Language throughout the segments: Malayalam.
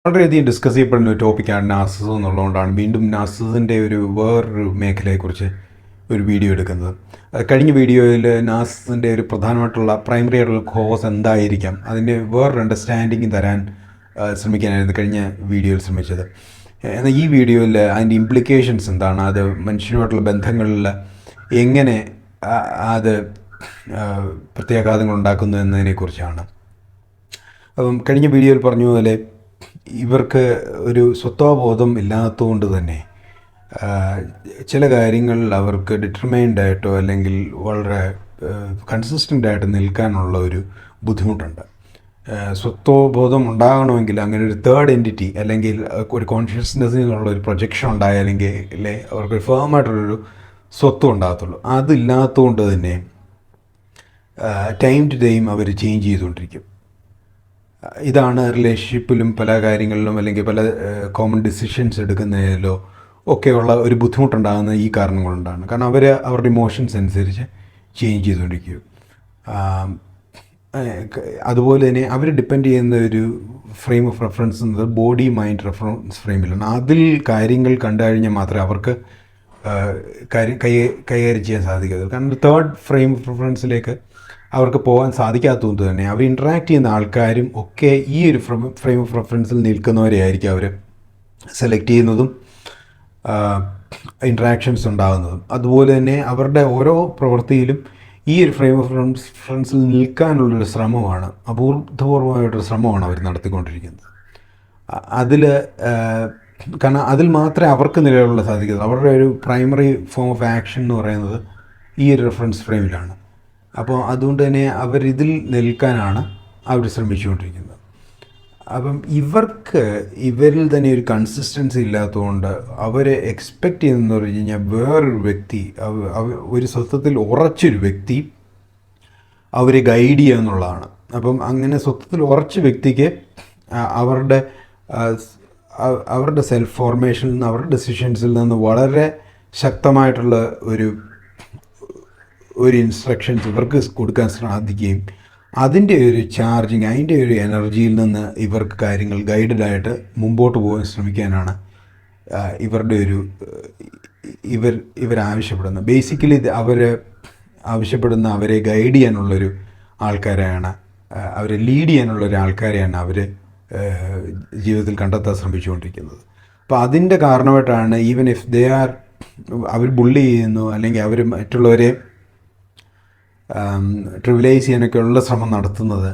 വളരെയധികം ഡിസ്കസ് ചെയ്യപ്പെടുന്ന ഒരു ടോപ്പിക്കാണ് നാർസിസം എന്നുള്ളതുകൊണ്ടാണ് വീണ്ടും നാർസിസത്തിൻ്റെ വേറൊരു മേഖലയെക്കുറിച്ച് ഒരു വീഡിയോ എടുക്കുന്നത്. കഴിഞ്ഞ വീഡിയോയിൽ നാർസിസത്തിൻ്റെ ഒരു പ്രധാനമായിട്ടുള്ള പ്രൈമറി ആയിട്ടുള്ള കോസ് എന്തായിരിക്കാം അതിൻ്റെ വേറൊരു അണ്ടർസ്റ്റാൻഡിങ് തരാൻ ശ്രമിക്കാനായിരുന്നു കഴിഞ്ഞ വീഡിയോയിൽ ശ്രമിച്ചത്. എന്നാൽ ഈ വീഡിയോയിൽ അതിൻ്റെ ഇംപ്ലിക്കേഷൻസ് എന്താണ്, അത് മനുഷ്യരുമായിട്ടുള്ള ബന്ധങ്ങളിൽ എങ്ങനെ അത് പ്രത്യാഘാതങ്ങൾ ഉണ്ടാക്കുന്നു എന്നതിനെക്കുറിച്ചാണ്. അപ്പം കഴിഞ്ഞ വീഡിയോയിൽ പറഞ്ഞ പോലെ ഇവർക്ക് ഒരു സ്വത്വബോധം ഇല്ലാത്തതുകൊണ്ട് തന്നെ ചില കാര്യങ്ങളിൽ അവർക്ക് ഡിറ്റർമൈൻഡ് ആയിട്ടോ അല്ലെങ്കിൽ വളരെ കൺസിസ്റ്റൻ്റ് ആയിട്ട് നിൽക്കാനുള്ള ഒരു ബുദ്ധിമുട്ടുണ്ട്. സ്വത്വബോധം ഉണ്ടാകണമെങ്കിൽ അങ്ങനെ ഒരു തേർഡ് എൻറ്റിറ്റി അല്ലെങ്കിൽ ഒരു കോൺഷ്യസ്നെസ്സിനുള്ള ഒരു പ്രൊജക്ഷൻ ഉണ്ടായാലെങ്കിൽ അവർക്കൊരു ഫേമായിട്ടുള്ളൊരു സ്വത്വം ഉണ്ടാകത്തുള്ളൂ. അതില്ലാത്തതുകൊണ്ട് തന്നെ ടൈം ടു ടൈം അവർ ചേഞ്ച് ചെയ്തുകൊണ്ടിരിക്കും. ഇതാണ് റിലേഷൻഷിപ്പിലും പല കാര്യങ്ങളിലും അല്ലെങ്കിൽ പല കോമൺ ഡിസിഷൻസ് എടുക്കുന്നതിലോ ഒക്കെയുള്ള ഒരു ബുദ്ധിമുട്ടുണ്ടാകുന്ന ഈ കാരണം കൊണ്ടാണ്. കാരണം അവർ അവരുടെ ഇമോഷൻസ് അനുസരിച്ച് ചേഞ്ച് ചെയ്തുകൊണ്ടിരിക്കും. അതുപോലെ തന്നെ അവർ ഡിപ്പെൻഡ് ചെയ്യുന്ന ഒരു ഫ്രെയിം ഓഫ് റെഫറൻസ് എന്നത് ബോഡി മൈൻഡ് റെഫറൻസ് ഫ്രെയിമിലാണ്. അതിൽ കാര്യങ്ങൾ കണ്ടു കഴിഞ്ഞാൽ മാത്രമേ അവർക്ക് കൈകാര്യം ചെയ്യാൻ സാധിക്കത്തുള്ളൂ. കാരണം തേർഡ് ഫ്രെയിം ഓഫ് റെഫറൻസിലേക്ക് അവർക്ക് പോകാൻ സാധിക്കാത്തതുകൊണ്ട് തന്നെ അവർ ഇൻട്രാക്ട് ചെയ്യുന്ന ആൾക്കാരും ഒക്കെ ഈ ഒരു ഫ്രെയിം ഓഫ് റെഫറൻസിൽ നിൽക്കുന്നവരെ ആയിരിക്കും അവർ സെലക്ട് ചെയ്യുന്നതും ഇൻട്രാക്ഷൻസ് ഉണ്ടാകുന്നതും. അതുപോലെ തന്നെ അവരുടെ ഓരോ പ്രവൃത്തിയിലും ഈ ഒരു ഫ്രെയിം ഓഫ് റെഫറൻസിൽ നിൽക്കാനുള്ളൊരു ശ്രമമാണ്, അപൂർവമായിട്ടൊരു ശ്രമമാണ് അവർ നടത്തിക്കൊണ്ടിരിക്കുന്നത്. കാരണം അതിൽ മാത്രമേ അവർക്ക് നിലകൊള്ളാൻ സാധിക്കത്തുള്ളൂ. അവരുടെ ഒരു പ്രൈമറി ഫോം ഓഫ് ആക്ഷൻ എന്ന് പറയുന്നത് ഈ ഒരു റെഫറൻസ് ഫ്രെയിമിലാണ്. അപ്പോൾ അതുകൊണ്ട് തന്നെ അവരിതിൽ നിൽക്കാനാണ് അവർ ശ്രമിച്ചുകൊണ്ടിരിക്കുന്നത്. അപ്പം ഇവരിൽ തന്നെ ഒരു കൺസിസ്റ്റൻസി ഇല്ലാത്തതുകൊണ്ട് അവരെ എക്സ്പെക്റ്റ് ചെയ്യുന്നതെന്ന് പറഞ്ഞു കഴിഞ്ഞാൽ വേറൊരു വ്യക്തി, ഒരു സ്വത്വത്തിൽ ഉറച്ചൊരു വ്യക്തി അവരെ ഗൈഡ് ചെയ്യുക എന്നുള്ളതാണ്. അപ്പം അങ്ങനെ സ്വത്വത്തിൽ ഉറച്ച വ്യക്തിക്ക് അവരുടെ സെൽഫ് ഫോർമേഷനിൽ നിന്ന് അവരുടെ ഡെസിഷൻസിൽ നിന്ന് വളരെ ശക്തമായിട്ടുള്ള ഒരു ഇൻസ്ട്രക്ഷൻസ് ഇവർക്ക് കൊടുക്കാൻ സാധിക്കുകയും അതിൻ്റെ ഒരു ചാർജിങ്, അതിൻ്റെ ഒരു എനർജിയിൽ നിന്ന് ഇവർക്ക് കാര്യങ്ങൾ ഗൈഡഡായിട്ട് മുമ്പോട്ട് പോകാൻ ശ്രമിക്കാനാണ് ഇവരാവശ്യപ്പെടുന്നത്. ബേസിക്കലി ആവശ്യപ്പെടുന്ന അവരെ ഗൈഡ് ചെയ്യാനുള്ളൊരു ആൾക്കാരെയാണ്, അവരെ ലീഡ് ചെയ്യാനുള്ളൊരു ആൾക്കാരെയാണ് അവർ ജീവിതത്തിൽ കണ്ടെത്താൻ ശ്രമിച്ചുകൊണ്ടിരിക്കുന്നത്. അപ്പോൾ അതിൻ്റെ കാരണമായിട്ടാണ് ഈവൻ ഇഫ് അവർ ബുള്ളി ചെയ്യുന്നു അല്ലെങ്കിൽ അവർ മറ്റുള്ളവരെ ട്രിവിലൈസ് ചെയ്യാനൊക്കെ ഉള്ള ശ്രമം നടത്തുന്നത്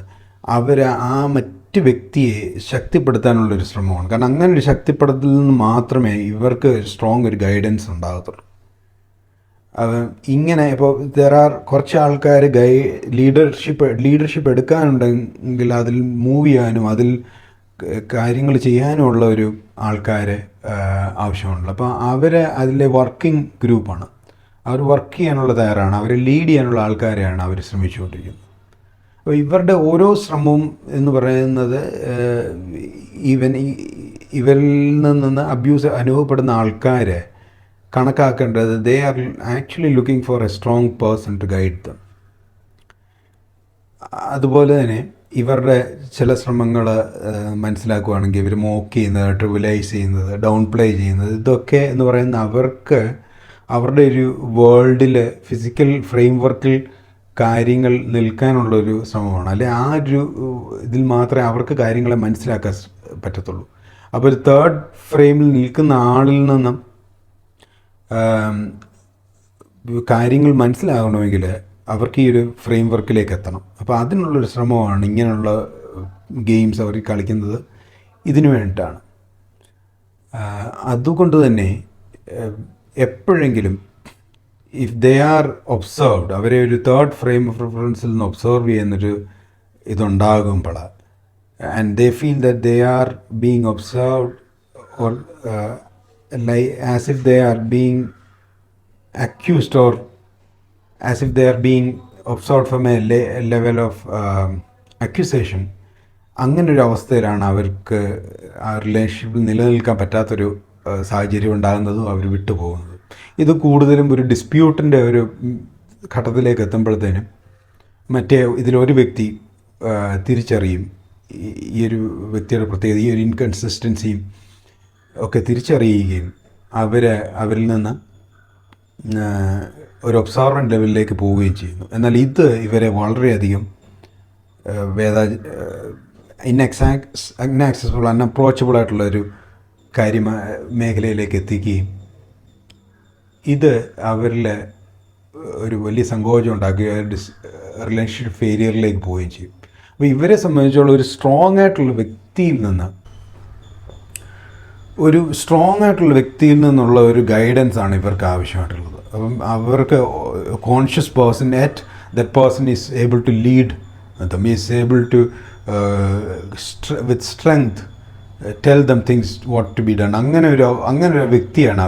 അവർ മറ്റ് വ്യക്തിയെ ശക്തിപ്പെടുത്താനുള്ളൊരു ശ്രമമാണ്. കാരണം അങ്ങനെ ഒരു ശക്തിപ്പെടുത്തലിൽ നിന്ന് മാത്രമേ ഇവർക്ക് സ്ട്രോങ് ഒരു ഗൈഡൻസ് ഉണ്ടാകത്തുള്ളൂ. ഇങ്ങനെ ഇപ്പോൾ കുറച്ച് ആൾക്കാർ ലീഡർഷിപ്പ് എടുക്കാനുണ്ടെങ്കിൽ അതിൽ മൂവ് ചെയ്യാനും അതിൽ കാര്യങ്ങൾ ചെയ്യാനുമുള്ള ഒരു ആൾക്കാർ ആവശ്യമുണ്ട്. അപ്പോൾ അതിലെ വർക്കിംഗ് ഗ്രൂപ്പാണ്, അവർ വർക്ക് ചെയ്യാനുള്ള തയ്യാറാണ്, അവരെ ലീഡ് ചെയ്യാനുള്ള ആൾക്കാരെയാണ് അവർ ശ്രമിച്ചുകൊണ്ടിരിക്കുന്നത്. അപ്പോൾ ഇവരുടെ ഓരോ ശ്രമവും എന്ന് പറയുന്നത് ഇവരിൽ നിന്ന് അബ്യൂസ് അനുഭവപ്പെടുന്ന ആൾക്കാരെ കണക്കാക്കേണ്ടത് they are actually looking for a strong person to guide them. അതുപോലെ തന്നെ ഇവരുടെ ചില ശ്രമങ്ങൾ മനസ്സിലാക്കുകയാണെങ്കിൽ ഇവർ മോക്ക് ചെയ്യുന്നത്, ട്രിവിലൈസ് ചെയ്യുന്നത്, ഡൗൺ പ്ലേ ചെയ്യുന്നത്, ഇതൊക്കെ എന്ന് പറയുന്ന അവരുടെ ഒരു വേൾഡിൽ ഫിസിക്കൽ ഫ്രെയിം വർക്കിൽ കാര്യങ്ങൾ നിൽക്കാനുള്ളൊരു ശ്രമമാണ്. അല്ലെ ഇതിൽ മാത്രമേ അവർക്ക് കാര്യങ്ങളെ മനസ്സിലാക്കാൻ പറ്റത്തുള്ളൂ. അപ്പോൾ ഒരു തേർഡ് ഫ്രെയിമിൽ നിൽക്കുന്ന ആളിൽ നിന്നും കാര്യങ്ങൾ മനസ്സിലാകണമെങ്കിൽ അവർക്ക് ഈ ഒരു ഫ്രെയിം വർക്കിലേക്ക് എത്തണം. അപ്പോൾ അതിനുള്ളൊരു ശ്രമമാണ് ഇങ്ങനെയുള്ള ഗെയിംസ് അവർ കളിക്കുന്നത് ഇതിനു വേണ്ടിയിട്ടാണ്. അതുകൊണ്ട് തന്നെ എപ്പോഴെങ്കിലും ഇഫ് ദേ ആർ ഒബ്സർവ്ഡ്, അവരെ ഒരു തേർഡ് ഫ്രെയിം ഓഫ് റെഫറൻസിൽ നിന്ന് ഒബ്സർവ് ചെയ്യുന്നൊരു ഇതുണ്ടാകുമ്പോൾ and they feel that they are being observed or as if they are being accused or as if they are being observed from a level of accusation, അങ്ങനൊരു അവസ്ഥയിലാണ് അവർക്ക് ആ റിലേഷൻഷിപ്പിൽ നിലനിൽക്കാൻ പറ്റാത്തൊരു സാഹചര്യം ഉണ്ടാകുന്നതും അവർ വിട്ടുപോകുന്നതും. ഇത് കൂടുതലും ഒരു ഡിസ്പ്യൂട്ടിൻ്റെ ഒരു ഘട്ടത്തിലേക്ക് എത്തുമ്പോഴത്തേനും ഇതിലൊരു വ്യക്തി തിരിച്ചറിയും ഈ ഒരു വ്യക്തിയുടെ പ്രത്യേകത, ഈ ഒരു ഇൻകൺസിസ്റ്റൻസിയും ഒക്കെ തിരിച്ചറിയുകയും അവരിൽ നിന്ന് ഒരു ഒബ്സർവൻ്റ് ലെവലിലേക്ക് പോവുകയും ചെയ്യുന്നു. എന്നാൽ ഇത് ഇവരെ വളരെയധികം ഇന്നാക്സസിബിൾ, അൺഅപ്രോച്ചബിൾ ആയിട്ടുള്ളൊരു മേഖലയിലേക്ക് എത്തിക്കുകയും ഇത് അവരിൽ ഒരു വലിയ സങ്കോചം ഉണ്ടാക്കുകയും റിലേഷൻഷിപ്പ് ഫെയിലിയറിലേക്ക് പോവുകയും ചെയ്യും. അപ്പോൾ ഇവരെ സംബന്ധിച്ചുള്ള ഒരു സ്ട്രോങ് ആയിട്ടുള്ള വ്യക്തിയിൽ നിന്നുള്ള ഒരു ഗൈഡൻസ് ആണ് ഇവർക്ക് ആവശ്യമായിട്ടുള്ളത്. അപ്പം അവർക്ക് conscious person that person is able to lead them, is able to with strength tell them things what to be done. അങ്ങനെ ഒരു വ്യക്തിയാണ്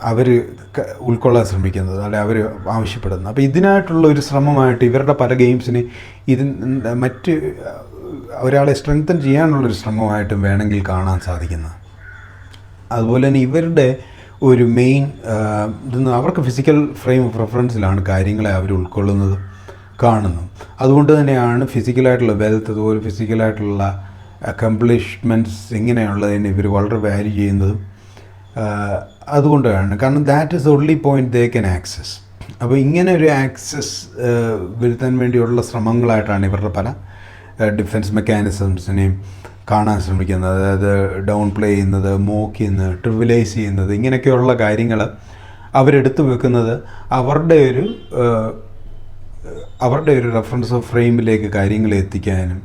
അവർ ഉൾക്കൊള്ളാൻ ശ്രമിക്കുന്നത്, അല്ലെങ്കിൽ അവർ ആവശ്യപ്പെടുന്നത്. അപ്പോൾ ഇതിനായിട്ടുള്ള ഒരു ശ്രമമായിട്ട് ഇവരുടെ പല ഗെയിംസിനെ ഒരാളെ സ്ട്രെങ്തൻ ചെയ്യാനുള്ളൊരു ശ്രമമായിട്ടും വേണമെങ്കിൽ കാണാൻ സാധിക്കുന്നത്. അതുപോലെ തന്നെ ഇവരുടെ ഒരു മെയിൻ അവർക്ക് ഫിസിക്കൽ ഫ്രെയിം ഓഫ് റെഫറൻസിലാണ് കാര്യങ്ങളെ അവർ ഉൾക്കൊള്ളുന്നത്, കാണുന്നു. അതുകൊണ്ട് തന്നെയാണ് ഫിസിക്കലായിട്ടുള്ള വെൽത്ത്, അതുപോലെ ഫിസിക്കലായിട്ടുള്ള അക്കംപ്ലിഷ്മെൻറ്റ്സ് ഇങ്ങനെയുള്ളതിന് ഇവർ വളരെ വാല്യൂ ചെയ്യുന്നതും അതുകൊണ്ടാണ്. കാരണം that is only point they can access. അപ്പോൾ ഇങ്ങനെ ഒരു ആക്സസ് വരുത്താൻ വേണ്ടിയുള്ള ശ്രമങ്ങളായിട്ടാണ് ഇവരുടെ പല ഡിഫൻസ് മെക്കാനിസംസിനെയും കാണാൻ ശ്രമിക്കുന്നത്. അതായത് ഡൗൺ പ്ലേ ചെയ്യുന്നത്, മോക്ക് ചെയ്യുന്നത്, ട്രിവിലൈസ് ചെയ്യുന്നത്, ഇങ്ങനെയൊക്കെയുള്ള കാര്യങ്ങൾ അവരെടുത്തു വെക്കുന്നത് അവരുടെ ഒരു റെഫറൻസ് ഓഫ് ഫ്രെയിമിലേക്ക് കാര്യങ്ങളെ എത്തിക്കാനും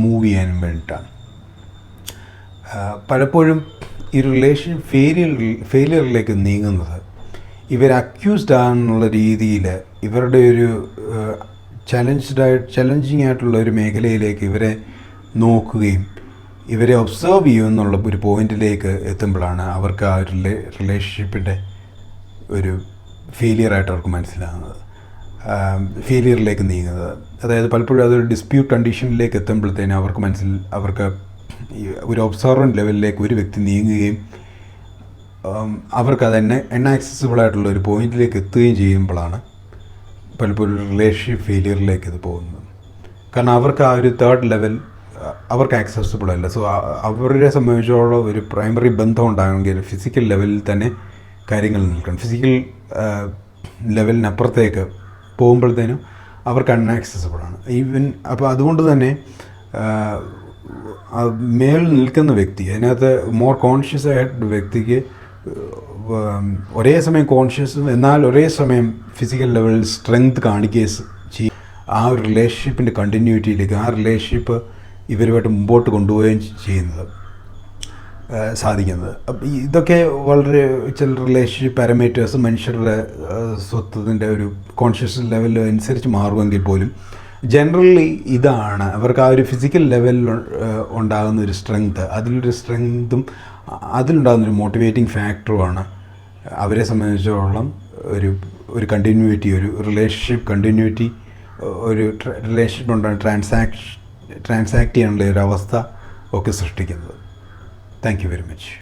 മൂവ് ചെയ്യാനും വേണ്ടിയിട്ടാണ്. പലപ്പോഴും ഈ റിലേഷൻ ഫെയിലിയറിലേക്ക് നീങ്ങുന്നത് ഇവർ അക്യൂസ്ഡ് ആണെന്നുള്ള രീതിയിൽ ഇവരുടെ ഒരു ചലഞ്ചിങ് ആയിട്ടുള്ള ഒരു മേഖലയിലേക്ക് ഇവരെ നോക്കുകയും ഇവരെ ഒബ്സർവ് ചെയ്യുമെന്നുള്ള ഒരു പോയിന്റിലേക്ക് എത്തുമ്പോഴാണ് അവർക്ക് ആ ഒരു റിലേഷൻഷിപ്പിൻ്റെ ഒരു ഫെയിലിയറായിട്ട് അവർക്ക് മനസ്സിലാകുന്നത്, ഫെയിലിയറിലേക്ക് നീങ്ങുന്നത്. അതായത് പലപ്പോഴും അതൊരു ഡിസ്പ്യൂട്ട് കണ്ടീഷനിലേക്ക് എത്തുമ്പോഴത്തേനും അവർക്ക് ഒരു ഒബ്സർവൻ്റ് ലെവലിലേക്ക് ഒരു വ്യക്തി നീങ്ങുകയും അവർക്കത് അൺആക്സസിബിൾ ആയിട്ടുള്ള ഒരു പോയിന്റിലേക്ക് എത്തുകയും ചെയ്യുമ്പോഴാണ് പലപ്പോഴും റിലേഷൻഷിപ്പ് ഫെയിലിയറിലേക്ക് ഇത് പോകുന്നത്. കാരണം അവർക്ക് ആ ഒരു തേർഡ് ലെവൽ അവർക്ക് ആക്സസിബിൾ അല്ല. സോ അവരെ സംബന്ധിച്ചോളം ഒരു പ്രൈമറി ബന്ധം ഉണ്ടാകണമെങ്കിൽ ഫിസിക്കൽ ലെവലിൽ തന്നെ കാര്യങ്ങൾ നിൽക്കണം. ഫിസിക്കൽ ലെവലിനപ്പുറത്തേക്ക് പോകുമ്പോഴത്തേനും അവർക്ക് അൺആക്സസിബിളാണ് അപ്പോൾ അതുകൊണ്ട് തന്നെ മേളിൽ നിൽക്കുന്ന വ്യക്തി, അതിനകത്ത് മോർ കോൺഷ്യസ് ആയിട്ട് വ്യക്തിക്ക് ഒരേ സമയം കോൺഷ്യസ് എന്നാൽ ഒരേ സമയം ഫിസിക്കൽ ലെവലിൽ സ്ട്രെങ്ത് കാണിക്കുകയും ചെയ്യും. ആ ഒരു റിലേഷൻഷിപ്പിൻ്റെ കണ്ടിന്യൂറ്റിയിലേക്ക്, ആ റിലേഷൻഷിപ്പ് ഇവരുമായിട്ട് മുമ്പോട്ട് കൊണ്ടുപോവുകയും ചെയ്യുന്നത് സാധിക്കുന്നത്. അപ്പം ഇതൊക്കെ വളരെ ചില റിലേഷൻഷിപ്പ് പാരാമീറ്റേഴ്സ് മനുഷ്യരുടെ സ്വത്വത്തിൻ്റെ ഒരു കോൺഷ്യസ് ലെവൽ അനുസരിച്ച് മാറുമെങ്കിൽ പോലും ജനറലി ഇതാണ് അവർക്ക് ആ ഒരു ഫിസിക്കൽ ലെവലിൽ ഉണ്ടാകുന്ന ഒരു സ്ട്രെങ്ത്, അതിലുണ്ടാകുന്നൊരു മോട്ടിവേറ്റിംഗ് ഫാക്ടറുമാണ് അവരെ സംബന്ധിച്ചിടത്തോളം ഒരു കണ്ടിന്യൂറ്റി, ഒരു റിലേഷൻഷിപ്പ് കണ്ടിന്യൂറ്റി, ഒരു റിലേഷൻഷിപ്പ് ഉണ്ടാകുന്ന ട്രാൻസാക്ട് ചെയ്യാനുള്ള ഒരു അവസ്ഥ ഒക്കെ സൃഷ്ടിക്കുന്നത്. Thank you very much.